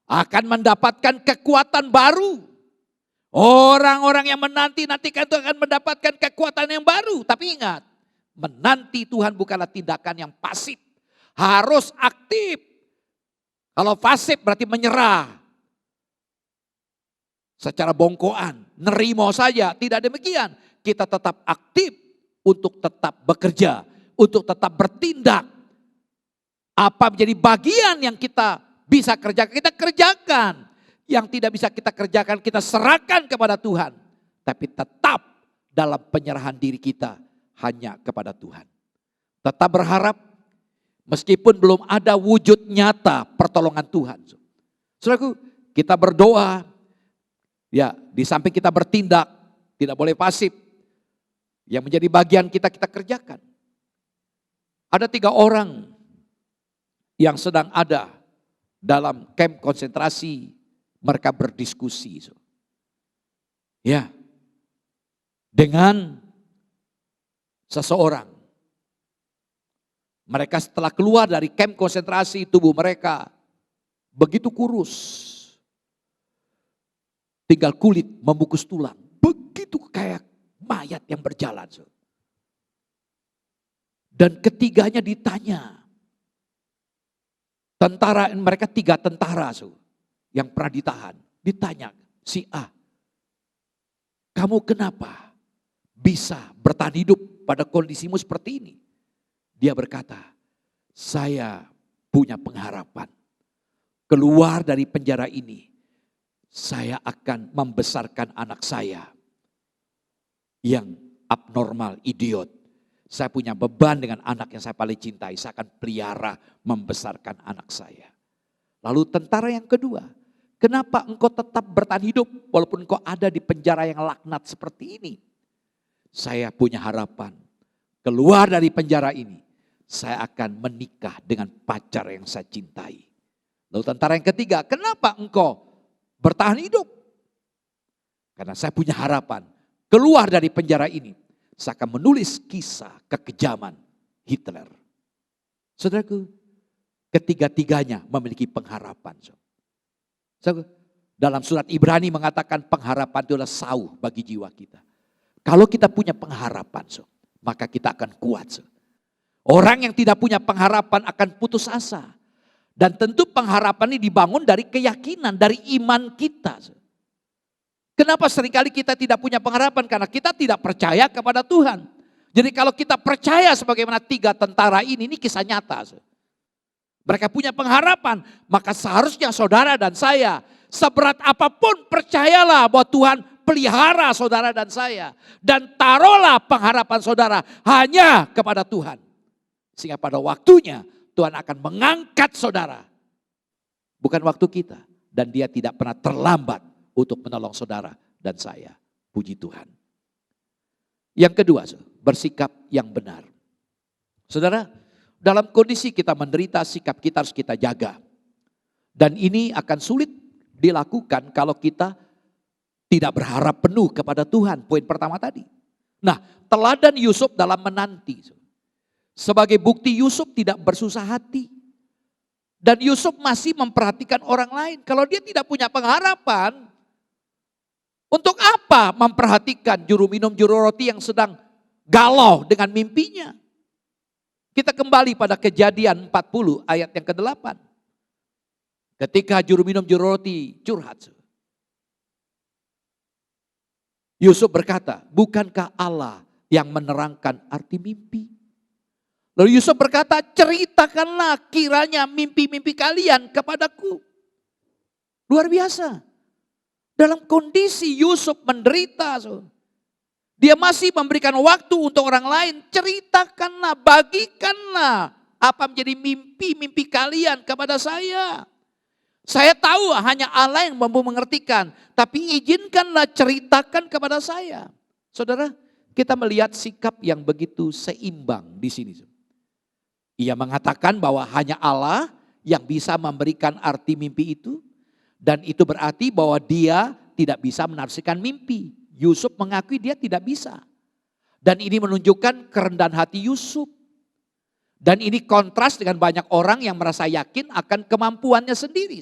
Akan mendapatkan kekuatan baru. Orang-orang yang menanti-nantikan itu akan mendapatkan kekuatan yang baru. Tapi ingat, menanti Tuhan bukanlah tindakan yang pasif. Harus aktif. Kalau pasif berarti menyerah. Secara bongkoan, nerimo saja. Tidak demikian. Kita tetap aktif untuk tetap bekerja. Untuk tetap bertindak. Apa menjadi bagian yang kita bisa kerjakan, kita kerjakan. Yang tidak bisa kita kerjakan, kita serahkan kepada Tuhan. Tapi tetap dalam penyerahan diri kita hanya kepada Tuhan. Tetap berharap Meskipun belum ada wujud nyata pertolongan Tuhan. Saudaraku, kita berdoa, ya di samping kita bertindak, tidak boleh pasif. Yang menjadi bagian kita kerjakan. Ada 3 orang yang sedang ada dalam kamp konsentrasi, mereka berdiskusi. Ya, dengan seseorang. Mereka setelah keluar dari kamp konsentrasi, tubuh mereka begitu kurus. Tinggal kulit membungkus tulang. Begitu kayak mayat yang berjalan. Dan ketiganya ditanya. Tentara, mereka 3 tentara yang pernah ditahan. Ditanya si A, kamu kenapa bisa bertahan hidup pada kondisimu seperti ini? Dia berkata, saya punya pengharapan. Keluar dari penjara ini, saya akan membesarkan anak saya yang abnormal, idiot. Saya punya beban dengan anak yang saya paling cintai. Saya akan pelihara membesarkan anak saya. Lalu tentara yang kedua, kenapa engkau tetap bertahan hidup walaupun engkau ada di penjara yang laknat seperti ini? Saya punya harapan. Keluar dari penjara ini, saya akan menikah dengan pacar yang saya cintai. Lalu tentara yang ketiga, kenapa engkau bertahan hidup? Karena saya punya harapan. Keluar dari penjara ini, saya akan menulis kisah kekejaman Hitler. Saudaraku, ketiga-tiganya memiliki pengharapan. Dalam surat Ibrani mengatakan pengharapan itu adalah sauh bagi jiwa kita. Kalau kita punya pengharapan, maka kita akan kuat. Orang yang tidak punya pengharapan akan putus asa. Dan tentu pengharapan ini dibangun dari keyakinan, dari iman kita. Kenapa seringkali kita tidak punya pengharapan? Karena kita tidak percaya kepada Tuhan. Jadi kalau kita percaya sebagaimana 3 tentara ini kisah nyata. Mereka punya pengharapan, maka seharusnya saudara dan saya, seberat apapun percayalah bahwa Tuhan pelihara saudara dan saya. Dan taruhlah pengharapan saudara hanya kepada Tuhan. Sehingga pada waktunya Tuhan akan mengangkat saudara. Bukan waktu kita. Dan dia tidak pernah terlambat untuk menolong saudara dan saya. Puji Tuhan. Yang kedua, bersikap yang benar. Saudara, dalam kondisi kita menderita, sikap kita harus kita jaga. Dan ini akan sulit dilakukan kalau kita tidak berharap penuh kepada Tuhan. Poin pertama tadi. Nah, teladan Yusuf dalam menanti. Sebagai bukti Yusuf tidak bersusah hati. Dan Yusuf masih memperhatikan orang lain. Kalau dia tidak punya pengharapan, untuk apa memperhatikan juru minum juru roti yang sedang galau dengan mimpinya? Kita kembali pada Kejadian 40 ayat yang ke-8. Ketika juru minum juru roti curhat. Yusuf berkata, bukankah Allah yang menerangkan arti mimpi? Lalu Yusuf berkata, ceritakanlah kiranya mimpi-mimpi kalian kepadaku. Luar biasa. Dalam kondisi Yusuf menderita. Dia masih memberikan waktu untuk orang lain. Ceritakanlah, bagikanlah apa menjadi mimpi-mimpi kalian kepada saya. Saya tahu hanya Allah yang mampu mengertikan. Tapi izinkanlah ceritakan kepada saya. Saudara, kita melihat sikap yang begitu seimbang di sini. Ia mengatakan bahwa hanya Allah yang bisa memberikan arti mimpi itu. Dan itu berarti bahwa dia tidak bisa menafsirkan mimpi. Yusuf mengakui dia tidak bisa. Dan ini menunjukkan kerendahan hati Yusuf. Dan ini kontras dengan banyak orang yang merasa yakin akan kemampuannya sendiri.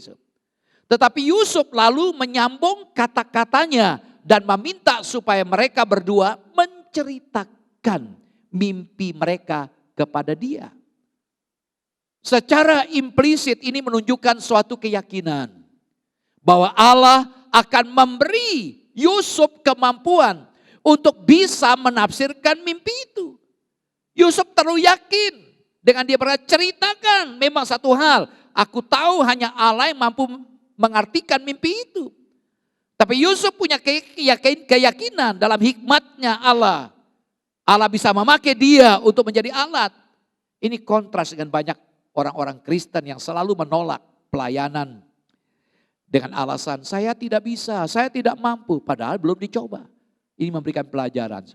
Tetapi Yusuf lalu menyambung kata-katanya dan meminta supaya mereka berdua menceritakan mimpi mereka kepada dia. Secara implisit ini menunjukkan suatu keyakinan bahwa Allah akan memberi Yusuf kemampuan untuk bisa menafsirkan mimpi itu. Yusuf terlalu yakin dengan dia berkata, ceritakan memang satu hal. Aku tahu hanya Allah yang mampu mengartikan mimpi itu. Tapi Yusuf punya keyakinan dalam hikmatnya Allah. Allah bisa memakai dia untuk menjadi alat. Ini kontras dengan banyak orang-orang Kristen yang selalu menolak pelayanan dengan alasan saya tidak bisa, saya tidak mampu, padahal belum dicoba. Ini memberikan pelajaran.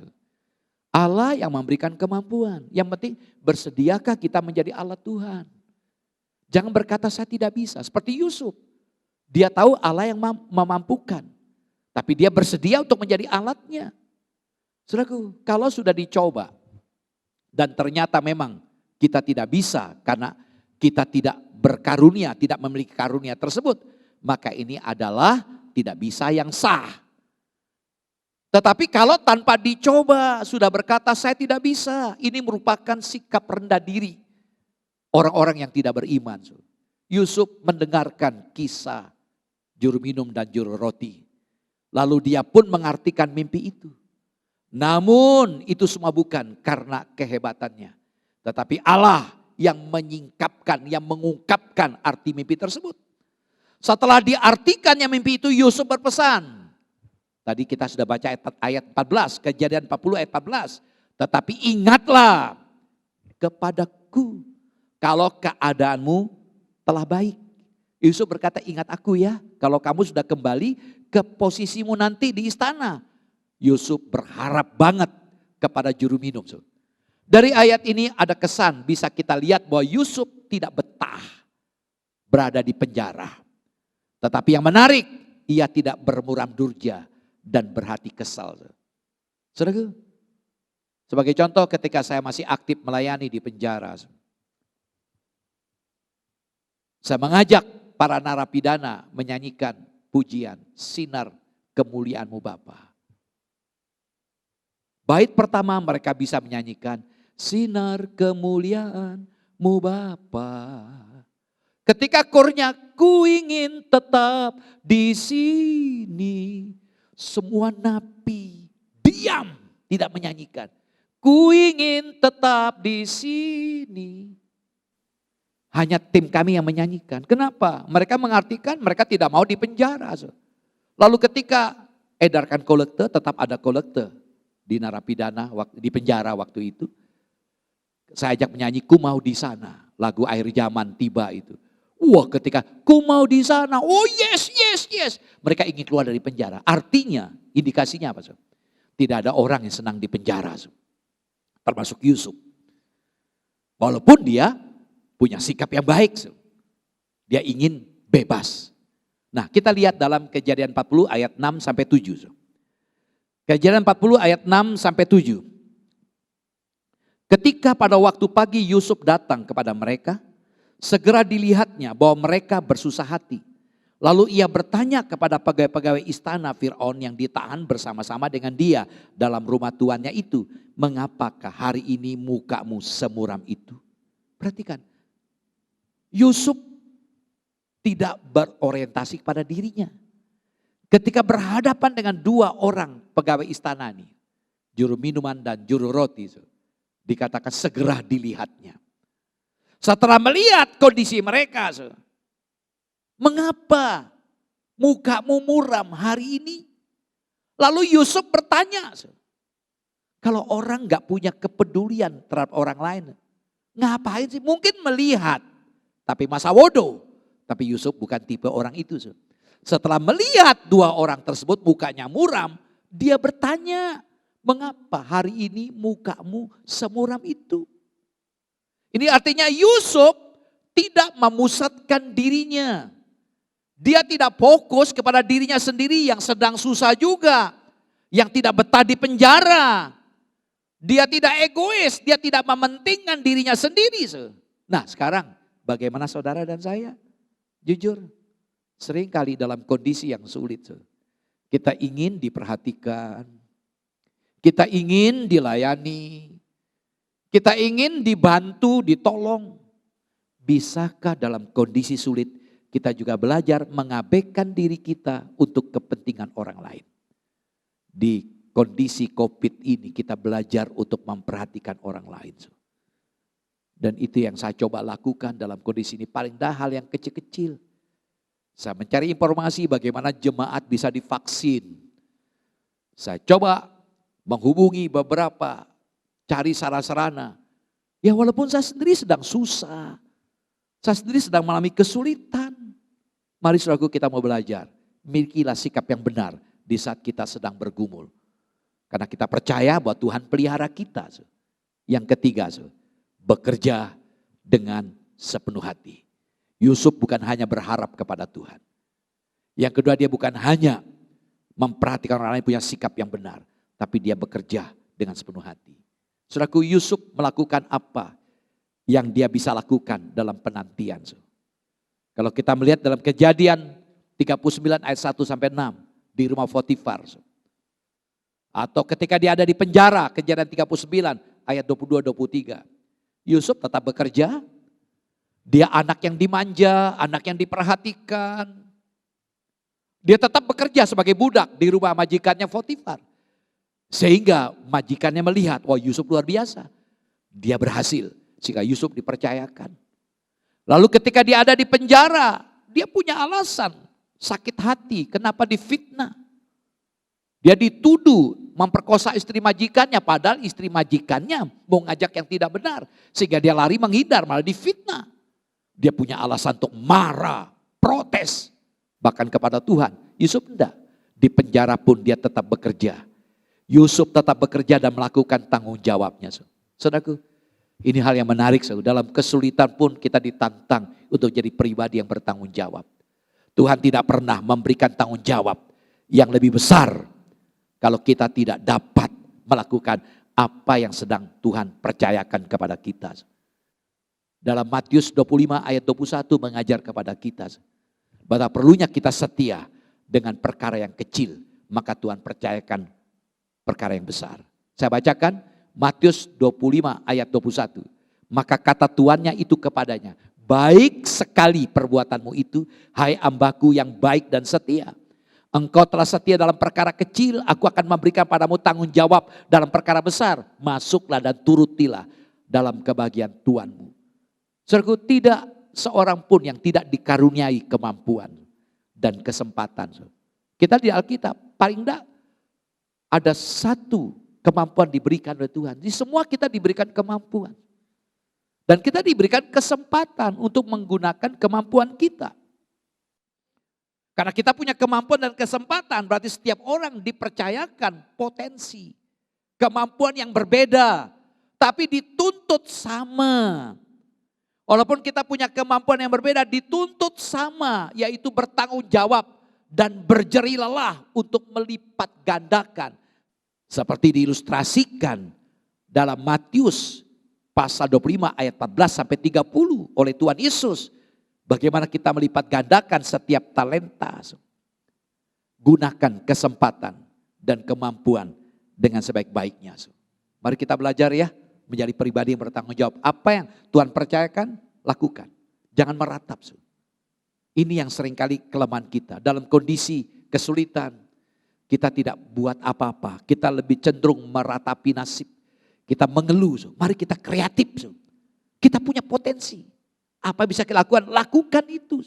Allah yang memberikan kemampuan. Yang penting bersediakah kita menjadi alat Tuhan. Jangan berkata saya tidak bisa. Seperti Yusuf. Dia tahu Allah yang memampukan. Tapi dia bersedia untuk menjadi alatnya. Saudaraku, kalau sudah dicoba dan ternyata memang kita tidak bisa karena kita tidak berkarunia, tidak memiliki karunia tersebut, maka ini adalah tidak bisa yang sah. Tetapi kalau tanpa dicoba sudah berkata saya tidak bisa, ini merupakan sikap rendah diri orang-orang yang tidak beriman. Yusuf mendengarkan kisah juru minum dan juru roti. Lalu dia pun mengartikan mimpi itu. Namun itu semua bukan karena kehebatannya. Tetapi Allah yang menyingkapkan, yang mengungkapkan arti mimpi tersebut. Setelah diartikannya mimpi itu, Yusuf berpesan. Tadi kita sudah baca ayat 14, Kejadian 40 ayat 14. Tetapi ingatlah kepadaku kalau keadaanmu telah baik. Yusuf berkata, ingat aku ya, kalau kamu sudah kembali ke posisimu nanti di istana. Yusuf berharap banget kepada juru minum. Dari ayat ini ada kesan bisa kita lihat bahwa Yusuf tidak betah berada di penjara. Tetapi yang menarik, ia tidak bermuram durja dan berhati kesal. Saudara, sebagai contoh ketika saya masih aktif melayani di penjara, saya mengajak para narapidana menyanyikan pujian, sinar kemuliaan-Mu Bapa. Bait pertama mereka bisa menyanyikan, sinar kemuliaan-Mu Bapa. Ketika kornya, ku ingin tetap di sini. Semua napi diam, tidak menyanyikan. Ku ingin tetap di sini. Hanya tim kami yang menyanyikan. Kenapa? Mereka mengartikan mereka tidak mau dipenjara. Lalu ketika edarkan kolekte, tetap ada kolekte di narapidana, di penjara waktu itu. Saya ajak menyanyi, ku mau di sana. Lagu Akhir Zaman tiba itu. Wah, ketika ku mau di sana, oh yes, yes, yes. Mereka ingin keluar dari penjara. Artinya, indikasinya apa? Tidak ada orang yang senang di penjara. Termasuk Yusuf. Walaupun dia punya sikap yang baik. Dia ingin bebas. Nah, kita lihat dalam Kejadian 40 ayat 6 sampai 7. Kejadian 40 ayat 6 sampai 7. Ketika pada waktu pagi Yusuf datang kepada mereka, segera dilihatnya bahwa mereka bersusah hati. Lalu ia bertanya kepada pegawai-pegawai istana Fir'aun yang ditahan bersama-sama dengan dia dalam rumah tuannya itu. Mengapakah hari ini mukamu semuram itu? Perhatikan, Yusuf tidak berorientasi kepada dirinya. Ketika berhadapan dengan dua orang pegawai istana ini, juru minuman dan juru roti, dikatakan segera dilihatnya. Setelah melihat kondisi mereka, mengapa mukamu muram hari ini? Lalu Yusuf bertanya, kalau orang gak punya kepedulian terhadap orang lain, ngapain sih? Mungkin melihat, tapi masa bodoh. Tapi Yusuf bukan tipe orang itu. Setelah melihat dua orang tersebut mukanya muram, dia bertanya, mengapa hari ini mukamu semuram itu? Ini artinya Yusuf tidak memusatkan dirinya. Dia tidak fokus kepada dirinya sendiri yang sedang susah juga. Yang tidak betah di penjara. Dia tidak egois, dia tidak mementingkan dirinya sendiri. Nah sekarang bagaimana saudara dan saya? Jujur, seringkali dalam kondisi yang sulit. Kita ingin diperhatikan. Kita ingin dilayani. Kita ingin dibantu, ditolong. Bisakah dalam kondisi sulit kita juga belajar mengabaikan diri kita untuk kepentingan orang lain? Di kondisi COVID ini kita belajar untuk memperhatikan orang lain. Dan itu yang saya coba lakukan dalam kondisi ini. Paling dah hal yang kecil-kecil. Saya mencari informasi bagaimana jemaat bisa divaksin. Saya coba menghubungi beberapa, cari sarana-sarana. Ya walaupun saya sendiri sedang susah. Saya sendiri sedang mengalami kesulitan. Mari saudaraku kita mau belajar. Milikilah sikap yang benar di saat kita sedang bergumul. Karena kita percaya bahwa Tuhan pelihara kita. Yang ketiga, bekerja dengan sepenuh hati. Yusuf bukan hanya berharap kepada Tuhan. Yang kedua, dia bukan hanya memperhatikan orang lain punya sikap yang benar. Tapi dia bekerja dengan sepenuh hati. Saudaraku, Yusuf melakukan apa yang dia bisa lakukan dalam penantian. Kalau kita melihat dalam Kejadian 39 ayat 1 sampai 6 di rumah Potifar. Atau ketika dia ada di penjara, Kejadian 39 ayat 22-23. Yusuf tetap bekerja. Dia anak yang dimanja, anak yang diperhatikan. Dia tetap bekerja sebagai budak di rumah majikannya Potifar. Sehingga majikannya melihat, wah Yusuf luar biasa. Dia berhasil. Sehingga Yusuf dipercayakan. Lalu ketika dia ada di penjara, dia punya alasan sakit hati. Kenapa difitnah? Dia dituduh memperkosa istri majikannya. Padahal istri majikannya mau ngajak yang tidak benar. Sehingga dia lari menghindar, malah difitnah. Dia punya alasan untuk marah, protes. Bahkan kepada Tuhan. Yusuf enggak. Di penjara pun dia tetap bekerja. Yusuf tetap bekerja dan melakukan tanggung jawabnya. Saudaraku, ini hal yang menarik. Dalam kesulitan pun kita ditantang untuk jadi pribadi yang bertanggung jawab. Tuhan tidak pernah memberikan tanggung jawab yang lebih besar kalau kita tidak dapat melakukan apa yang sedang Tuhan percayakan kepada kita. Dalam Matius 25 ayat 21 mengajar kepada kita bahwa perlunya kita setia dengan perkara yang kecil, maka Tuhan percayakan perkara yang besar. Saya bacakan Matius 25 ayat 21. Maka kata tuannya itu kepadanya, baik sekali perbuatanmu itu, hai hambaku yang baik dan setia. Engkau telah setia dalam perkara kecil, aku akan memberikan padamu tanggung jawab dalam perkara besar. Masuklah dan turutilah dalam kebahagiaan Tuhanmu. Saudaraku, tidak seorang pun yang tidak dikaruniai kemampuan dan kesempatan. Kita di Alkitab paling tidak ada satu kemampuan diberikan oleh Tuhan. Di semua kita diberikan kemampuan. Dan kita diberikan kesempatan untuk menggunakan kemampuan kita. Karena kita punya kemampuan dan kesempatan, berarti setiap orang dipercayakan potensi. Kemampuan yang berbeda, tapi dituntut sama. Walaupun kita punya kemampuan yang berbeda, dituntut sama, yaitu bertanggung jawab dan berjerih lelah untuk melipat gandakan. Seperti diilustrasikan dalam Matius pasal 25 ayat 14 sampai 30 oleh Tuhan Yesus. Bagaimana kita melipat gandakan setiap talenta. Gunakan kesempatan dan kemampuan dengan sebaik-baiknya. Mari kita belajar ya, menjadi pribadi yang bertanggung jawab. Apa yang Tuhan percayakan, lakukan. Jangan meratap. Ini yang seringkali kelemahan kita. Dalam kondisi kesulitan, kita tidak buat apa-apa. Kita lebih cenderung meratapi nasib. Kita mengeluh. Mari kita kreatif. Kita punya potensi. Apa bisa kita lakukan? Lakukan itu.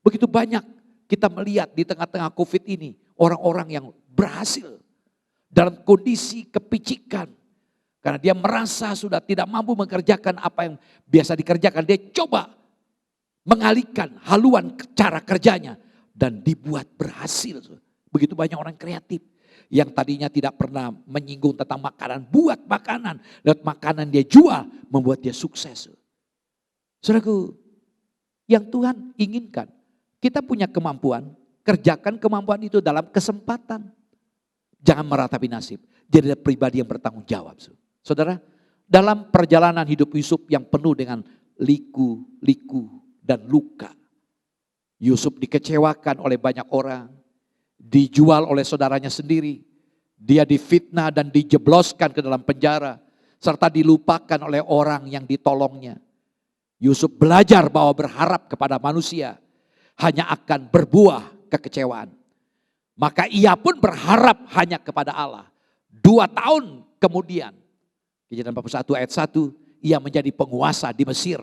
Begitu banyak kita melihat di tengah-tengah COVID ini. Orang-orang yang berhasil. Dalam kondisi kepicikan. Karena dia merasa sudah tidak mampu mengerjakan apa yang biasa dikerjakan. Dia coba mengalihkan haluan cara kerjanya. Dan dibuat berhasil. Begitu banyak orang kreatif yang tadinya tidak pernah menyinggung tentang makanan, buat makanan. Lewat makanan dia jual, membuat dia sukses. Saudaraku, yang Tuhan inginkan, kita punya kemampuan, kerjakan kemampuan itu dalam kesempatan. Jangan meratapi nasib, jadi pribadi yang bertanggung jawab. Saudara, dalam perjalanan hidup Yusuf yang penuh dengan liku-liku dan luka. Yusuf dikecewakan oleh banyak orang. Dijual oleh saudaranya sendiri. Dia difitnah dan dijebloskan ke dalam penjara. Serta dilupakan oleh orang yang ditolongnya. Yusuf belajar bahwa berharap kepada manusia hanya akan berbuah kekecewaan. Maka ia pun berharap hanya kepada Allah. 2 tahun kemudian, Kejadian 41 ayat 1, ia menjadi penguasa di Mesir.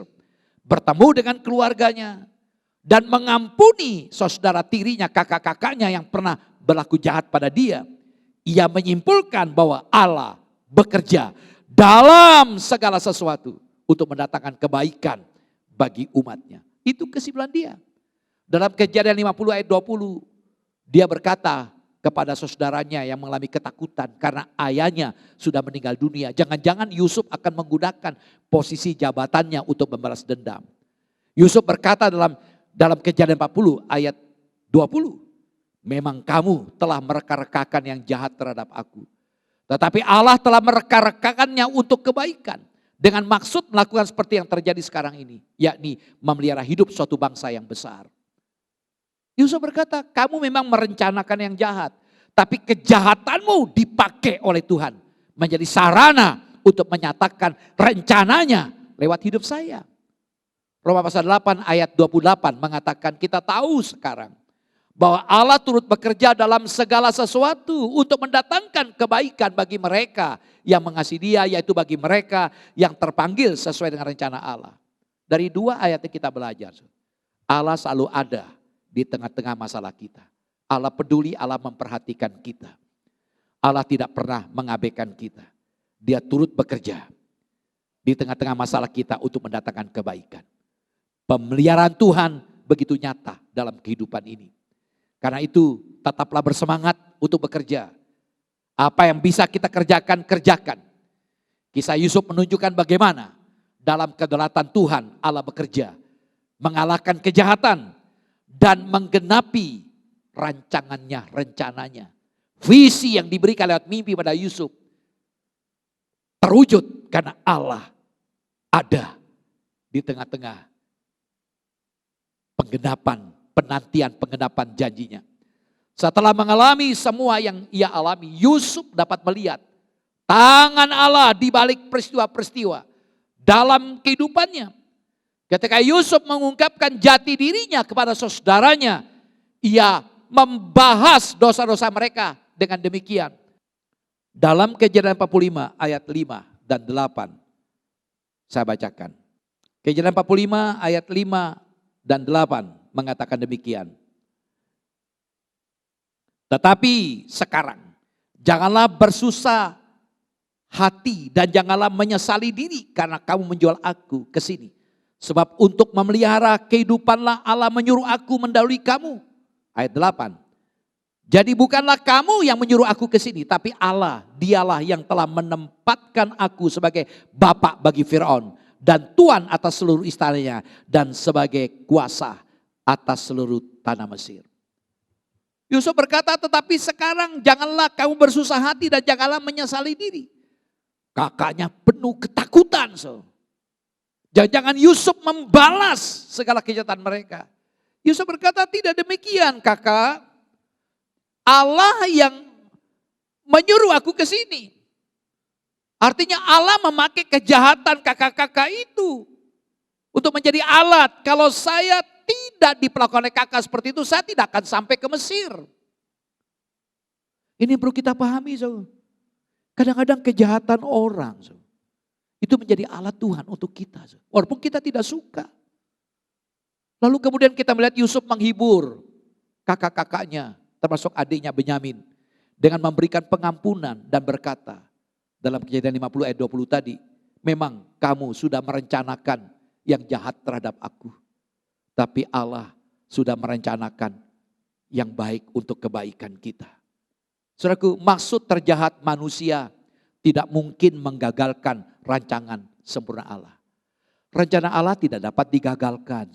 Bertemu dengan keluarganya. Dan mengampuni saudara tirinya, kakak-kakaknya yang pernah berlaku jahat pada dia. Ia menyimpulkan bahwa Allah bekerja dalam segala sesuatu untuk mendatangkan kebaikan bagi umatnya. Itu kesimpulan dia. Dalam Kejadian 50 ayat 20, dia berkata kepada saudaranya yang mengalami ketakutan karena ayahnya sudah meninggal dunia. Jangan-jangan Yusuf akan menggunakan posisi jabatannya untuk membalas dendam. Yusuf berkata dalam Kejadian 40 ayat 20, memang kamu telah mereka-rekakan yang jahat terhadap aku. Tetapi Allah telah mereka-rekakannya untuk kebaikan. Dengan maksud melakukan seperti yang terjadi sekarang ini. Yakni memelihara hidup suatu bangsa yang besar. Yusuf berkata, kamu memang merencanakan yang jahat. Tapi kejahatanmu dipakai oleh Tuhan. Menjadi sarana untuk menyatakan rencananya lewat hidup saya. Roma pasal 8 ayat 28 mengatakan kita tahu sekarang. Bahwa Allah turut bekerja dalam segala sesuatu untuk mendatangkan kebaikan bagi mereka yang mengasihi Dia, yaitu bagi mereka yang terpanggil sesuai dengan rencana Allah. Dari dua ayat yang kita belajar, Allah selalu ada di tengah-tengah masalah kita. Allah peduli, Allah memperhatikan kita. Allah tidak pernah mengabaikan kita. Dia turut bekerja di tengah-tengah masalah kita untuk mendatangkan kebaikan. Pemeliharaan Tuhan begitu nyata dalam kehidupan ini. Karena itu tetaplah bersemangat untuk bekerja. Apa yang bisa kita kerjakan, kerjakan. Kisah Yusuf menunjukkan bagaimana dalam kedaulatan Tuhan Allah bekerja. Mengalahkan kejahatan dan menggenapi rancangannya, rencananya. Visi yang diberikan lewat mimpi pada Yusuf terwujud karena Allah ada di tengah-tengah penantian penggenapan janjinya. Setelah mengalami semua yang ia alami, Yusuf dapat melihat tangan Allah di balik peristiwa-peristiwa dalam kehidupannya. Ketika Yusuf mengungkapkan jati dirinya kepada saudaranya, ia membahas dosa-dosa mereka dengan demikian. Dalam Kejadian 45 ayat 5 dan 8, saya bacakan. Kejadian 45 ayat 5 dan 8 mengatakan demikian. Tetapi sekarang janganlah bersusah hati dan janganlah menyesali diri karena kamu menjual aku ke sini. Sebab untuk memelihara kehidupanlah Allah menyuruh aku mendahului kamu. Ayat 8. Jadi bukanlah kamu yang menyuruh aku ke sini, tapi Allah, dialah yang telah menempatkan aku sebagai bapak bagi Firaun dan tuan atas seluruh istananya dan sebagai kuasa atas seluruh tanah Mesir. Yusuf berkata, tetapi sekarang janganlah kamu bersusah hati dan janganlah menyesali diri. Kakaknya penuh ketakutan. Jangan-jangan Yusuf membalas segala kejahatan mereka. Yusuf berkata, tidak demikian kakak. Allah yang menyuruh aku ke sini. Artinya Allah memakai kejahatan kakak-kakak itu untuk menjadi alat. Kalau saya tidak diperlakukan oleh kakak seperti itu, saya tidak akan sampai ke Mesir. Ini perlu kita pahami. Kadang-kadang kejahatan orang itu menjadi alat Tuhan untuk kita. Walaupun kita tidak suka. Lalu kemudian kita melihat Yusuf menghibur kakak-kakaknya, termasuk adiknya Benyamin, dengan memberikan pengampunan dan berkata, dalam Kejadian 50 ayat 20 tadi, memang kamu sudah merencanakan yang jahat terhadap aku. Tapi Allah sudah merencanakan yang baik untuk kebaikan kita. Saudaraku, maksud terjahat manusia tidak mungkin menggagalkan rancangan sempurna Allah. Rencana Allah tidak dapat digagalkan.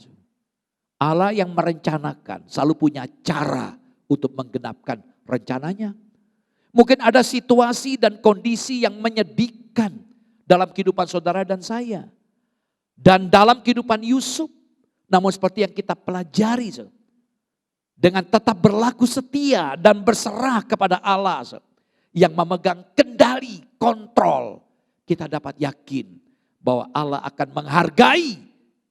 Allah yang merencanakan selalu punya cara untuk menggenapkan rencananya. Mungkin ada situasi dan kondisi yang menyedihkan dalam kehidupan saudara dan saya. Dan dalam kehidupan Yusuf. Namun seperti yang kita pelajari. Dengan tetap berlaku setia dan berserah kepada Allah. Yang memegang kendali, kontrol. Kita dapat yakin bahwa Allah akan menghargai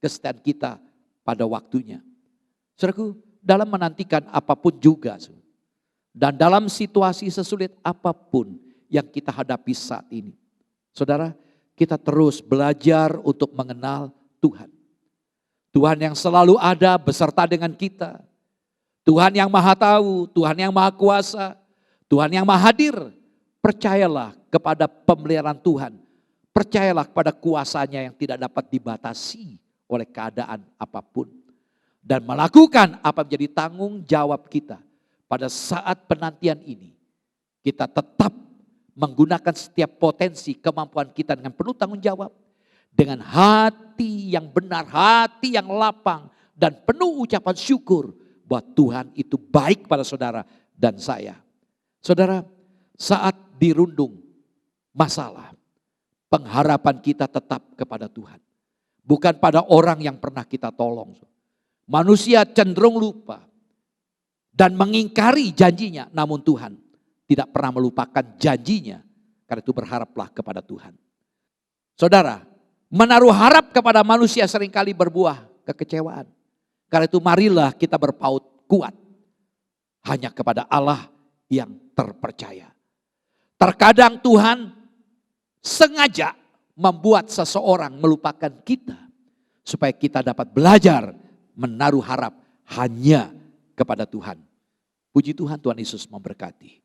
kesetiaan kita pada waktunya. Saudaraku, dalam menantikan apapun juga. Dan dalam situasi sesulit apapun yang kita hadapi saat ini. Saudara, kita terus belajar untuk mengenal Tuhan. Tuhan yang selalu ada beserta dengan kita. Tuhan yang maha tahu, Tuhan yang maha kuasa, Tuhan yang maha hadir. Percayalah kepada pemeliharaan Tuhan. Percayalah kepada kuasanya yang tidak dapat dibatasi oleh keadaan apapun. Dan melakukan apa menjadi tanggung jawab kita pada saat penantian ini. Kita tetap menggunakan setiap potensi kemampuan kita dengan penuh tanggung jawab. Dengan hati yang benar, hati yang lapang, dan penuh ucapan syukur bahwa Tuhan itu baik pada saudara dan saya. Saudara, saat dirundung masalah, pengharapan kita tetap kepada Tuhan. Bukan pada orang yang pernah kita tolong. Manusia cenderung lupa dan mengingkari janjinya, namun Tuhan tidak pernah melupakan janjinya. Karena itu berharaplah kepada Tuhan. Saudara, menaruh harap kepada manusia seringkali berbuah kekecewaan. Karena itu marilah kita berpaut kuat hanya kepada Allah yang terpercaya. Terkadang Tuhan sengaja membuat seseorang melupakan kita supaya kita dapat belajar menaruh harap hanya kepada Tuhan. Puji Tuhan, Tuhan Yesus memberkati.